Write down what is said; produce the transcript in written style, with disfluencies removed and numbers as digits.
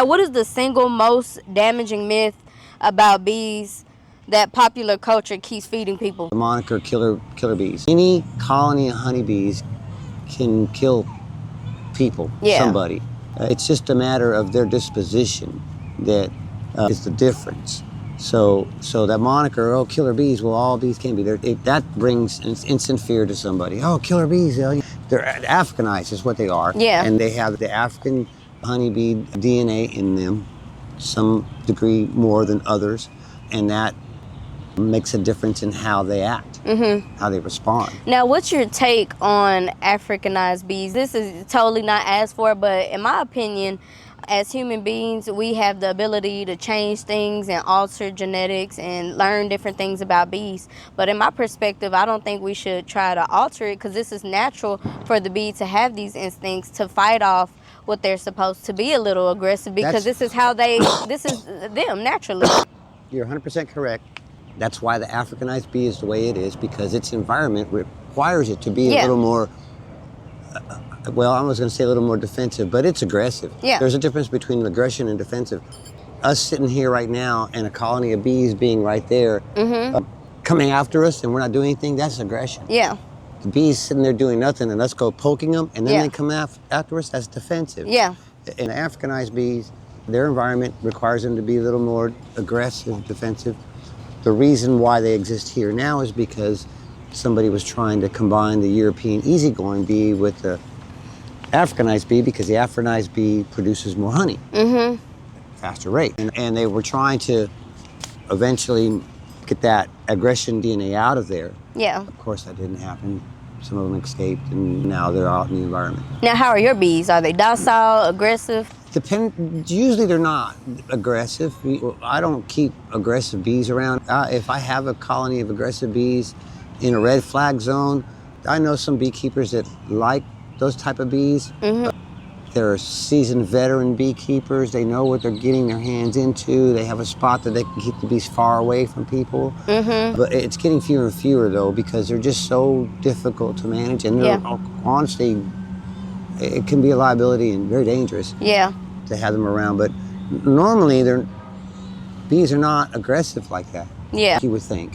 Now, what is the single most damaging myth about bees that popular culture keeps feeding people? The moniker killer bees. Any colony of honeybees can kill people, somebody. It's just a matter of their disposition that is the difference. So that moniker, oh, killer bees, well, all bees can be there. That brings instant fear to somebody. Oh, killer bees, they're Africanized is what they are. Yeah. And they have the African honeybee DNA in them, some degree more than others, and that makes a difference in how they act, how they respond. Now, what's your take on Africanized bees? This is totally not asked for, but in my opinion, as human beings, we have the ability to change things and alter genetics and learn different things about bees. But in my perspective, I don't think we should try to alter it, because this is natural for the bee to have these instincts to fight off what they're supposed to be a little aggressive, because this is how this is them naturally. You're 100% correct. That's why the Africanized bee is the way it is, because its environment requires it to be a little more, well, I was going to say a little more defensive, but it's aggressive. Yeah. There's a difference between aggression and defensive. Us sitting here right now and a colony of bees being right there, coming after us and we're not doing anything, that's aggression. Yeah. The bees sitting there doing nothing and us go poking them and then they come after us, that's defensive. Yeah. And Africanized bees, their environment requires them to be a little more aggressive, defensive. The reason why they exist here now is because somebody was trying to combine the European easygoing bee with the Africanized bee, because the Africanized bee produces more honey, faster rate. And they were trying to eventually get that aggression DNA out of there. Yeah. Of course, that didn't happen. Some of them escaped, and now they're out in the environment. Now, how are your bees? Are they docile, aggressive? Usually they're not aggressive. I don't keep aggressive bees around. If I have a colony of aggressive bees in a red flag zone, I know some beekeepers that like those type of bees. They're seasoned veteran beekeepers. They know what they're getting their hands into. They have a spot that they can keep the bees far away from people. But it's getting fewer and fewer, though, because they're just so difficult to manage. And honestly, it can be a liability and very dangerous to have them around. But normally, bees are not aggressive like that, you would think.